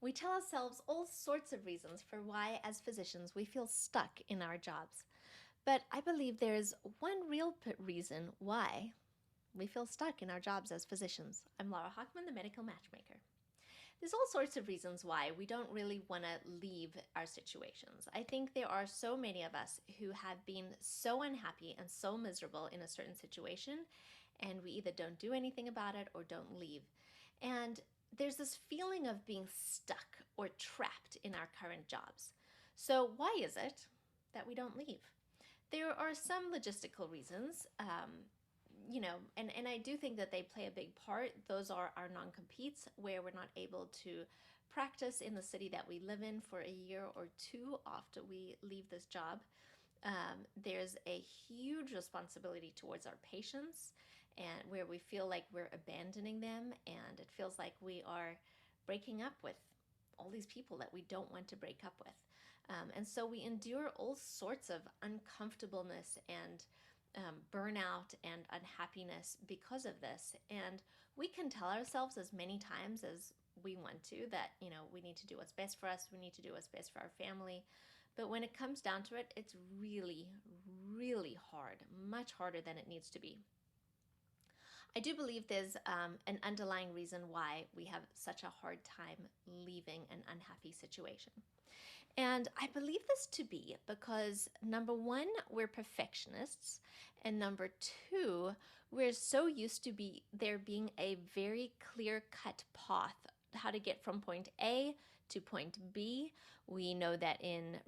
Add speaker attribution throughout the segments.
Speaker 1: We tell ourselves all sorts of reasons for why, as physicians, we feel stuck in our jobs. But I believe there's one real reason why we feel stuck in our jobs as physicians. I'm Laura Hockman, the medical matchmaker. There's all sorts of reasons why we don't really want to leave our situations. I think there are so many of us who have been so unhappy and so miserable in a certain situation, and we either don't do anything about it or don't leave. And there's this feeling of being stuck or trapped in our current jobs. So, why is it that we don't leave? There are some logistical reasons, and I do think that they play a big part. Those are our non-competes, where we're not able to practice in the city that we live in for a year or two after we leave this job. There's a huge responsibility towards our patients, and where we feel like we're abandoning them, and it feels like we are breaking up with all these people that we don't want to break up with. And so we endure all sorts of uncomfortableness and burnout and unhappiness because of this. And we can tell ourselves as many times as we want to that, we need to do what's best for us, we need to do what's best for our family. But when it comes down to it, it's really, really hard, much harder than it needs to be. I do believe there's an underlying reason why we have such a hard time leaving an unhappy situation. And I believe this to be because number one, we're perfectionists, and number two, we're so used to there being a very clear-cut path how to get from point A to point B. We know that in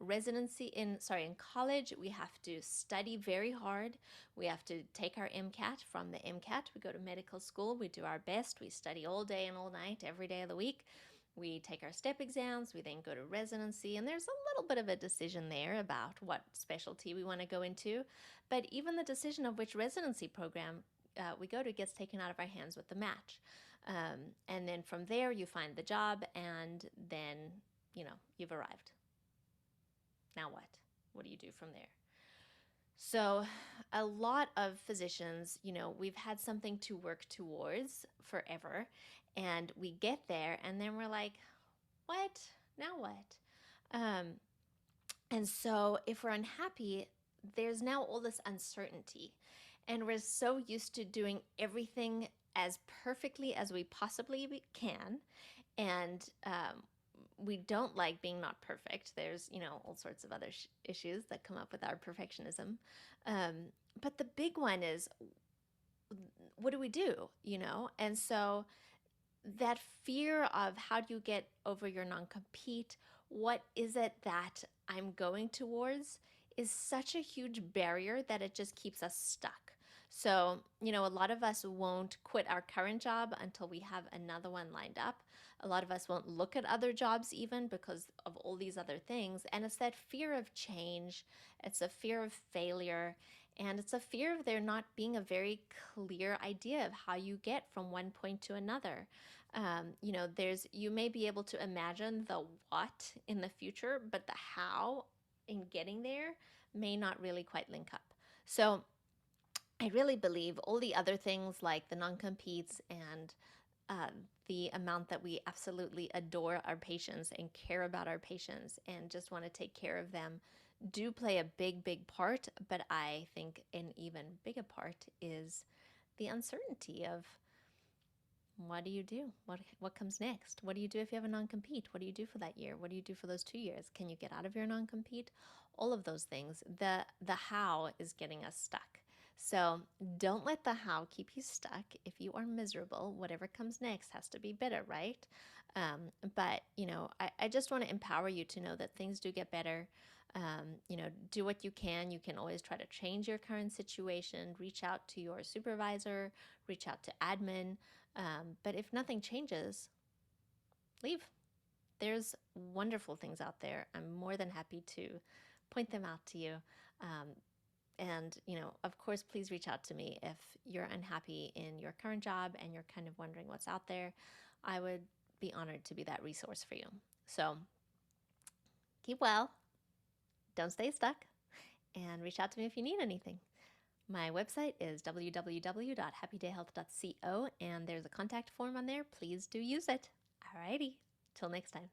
Speaker 1: college, we have to study very hard. We have to take our MCAT. From the MCAT, we go to medical school. We do our best. We study all day and all night, every day of the week. We take our step exams, we then go to residency, and there's a little bit of a decision there about what specialty we want to go into. But even the decision of which residency program we go to gets taken out of our hands with the match. And then from there, you find the job, and then, you've arrived. Now what? What do you do from there? So, a lot of physicians, we've had something to work towards forever, and we get there, and then we're like, what? Now what? Um, and so, if we're unhappy, there's now all this uncertainty, and we're so used to doing everything as perfectly as we possibly can, and we don't like being not perfect. There's, all sorts of other issues that come up with our perfectionism. But the big one is, what do we do? And so that fear of how do you get over your non-compete, what is it that I'm going towards, is such a huge barrier that it just keeps us stuck. So, a lot of us won't quit our current job until we have another one lined up. A lot of us won't look at other jobs even because of all these other things. And it's that fear of change, it's a fear of failure, and it's a fear of there not being a very clear idea of how you get from one point to another. You may be able to imagine the what in the future, but the how in getting there may not really quite link up. So I really believe all the other things like the non-competes and the amount that we absolutely adore our patients and care about our patients and just want to take care of them do play a big, big part. But I think an even bigger part is the uncertainty of what do you do? What comes next? What do you do if you have a non-compete? What do you do for that year? What do you do for those 2 years? Can you get out of your non-compete? All of those things. The how is getting us stuck. So don't let the how keep you stuck. If you are miserable, whatever comes next has to be better, right? But I just want to empower you to know that things do get better. Do what you can. You can always try to change your current situation, reach out to your supervisor, reach out to admin. But if nothing changes, leave. There's wonderful things out there. I'm more than happy to point them out to you. And, of course, please reach out to me if you're unhappy in your current job and you're kind of wondering what's out there. I would be honored to be that resource for you. So keep well, don't stay stuck, and reach out to me if you need anything. My website is www.happydayhealth.co, and there's a contact form on there. Please do use it. Alrighty, till next time.